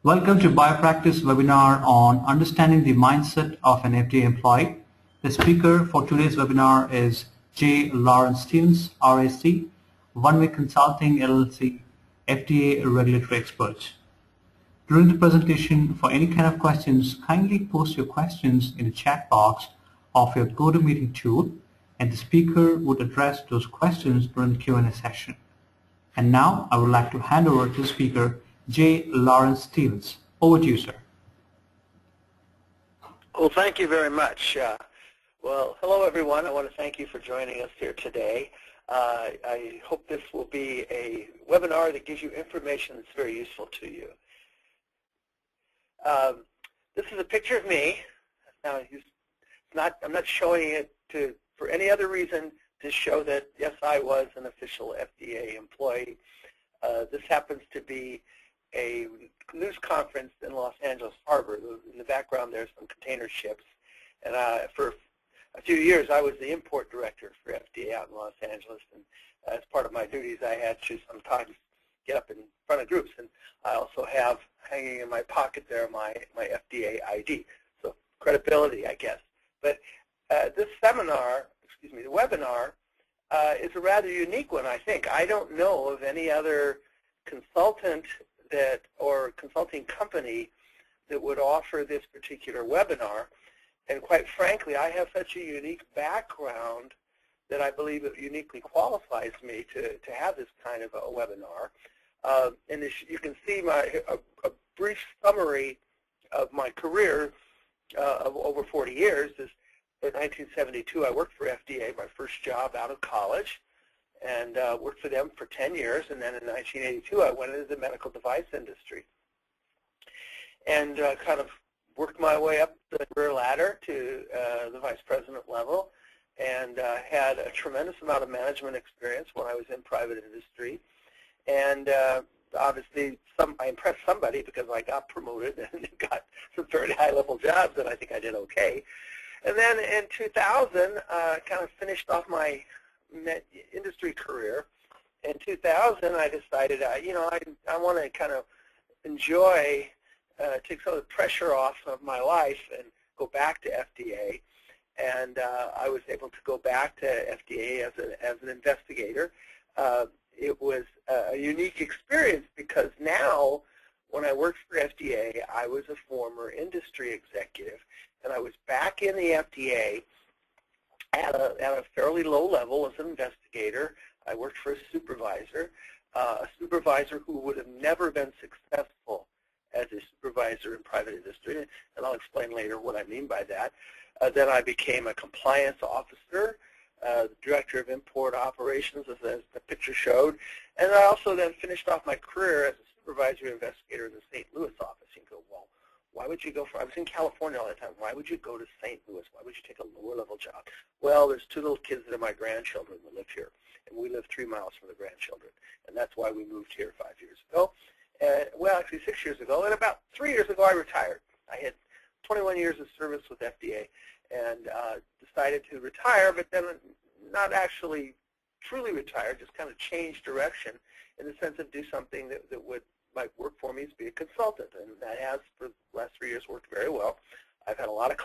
Welcome to Biopractice webinar on understanding the mindset of an FDA employee. The speaker for today's webinar is J. Lawrence Stevens, RAC, One Way Consulting LLC, FDA regulatory expert. During the presentation, for any kind of questions, kindly post your questions in the chat box of your GoToMeeting tool, and the speaker would address those questions during the Q&A session. And now I would like to hand over to the speaker, J. Lawrence Stevens. Over to you, sir. Well, thank you very much. Well, hello, everyone. I want to thank you for joining us here today. I hope this will be a webinar that gives you information that's very useful to you. This is a picture of me. Now, I'm not showing it for any other reason to show that, yes, I was an official FDA employee. This happens to be a news conference in Los Angeles Harbor. In the background, there's some container ships. And for a few years, I was the import director for FDA out in Los Angeles. And as part of my duties, I had to sometimes get up in front of groups. And I also have hanging in my pocket there my FDA ID. So credibility, I guess. But this seminar, the webinar, is a rather unique one, I think. I don't know of any other consultant or consulting company that would offer this particular webinar. And quite frankly, I have such a unique background that I believe it uniquely qualifies me to have this kind of a webinar. And as you can see a brief summary of my career of over 40 years is in 1972, I worked for FDA, my first job out of college, and worked for them for 10 years. And then in 1982, I went into the medical device industry and kind of worked my way up the career ladder to the vice president level, and had a tremendous amount of management experience when I was in private industry. And obviously, I impressed somebody because I got promoted and got some very high-level jobs, and I think I did okay. And then in 2000, kind of finished off my industry career. In 2000, I decided, I want to kind of enjoy, take some of the pressure off of my life and go back to FDA. And I was able to go back to FDA as an investigator. It was a unique experience because now, when I worked for FDA, I was a former industry executive, and I was back in the FDA at a fairly low level as an investigator. I worked for a supervisor who would have never been successful as a supervisor in private industry, and I'll explain later what I mean by that. Then I became a compliance officer, director of import operations, as the picture showed, and I also then finished off my career as a supervisory investigator in the St. Louis office. You can go, well, why would you go I was in California all the time. Why would you go to St. Louis? Why would you take a lower level job? Well, there's two little kids that are my grandchildren that live here, and we live 3 miles from the grandchildren, and that's why we moved here 5 years ago. Well, actually 6 years ago, and about 3 years ago I retired. I had 21 years of service with FDA and decided to retire, but then not actually truly retire, just kind of change direction in the sense of do something that might work for me, is be a consultant, and that has, for the last 3 years, worked very well. I've had a lot of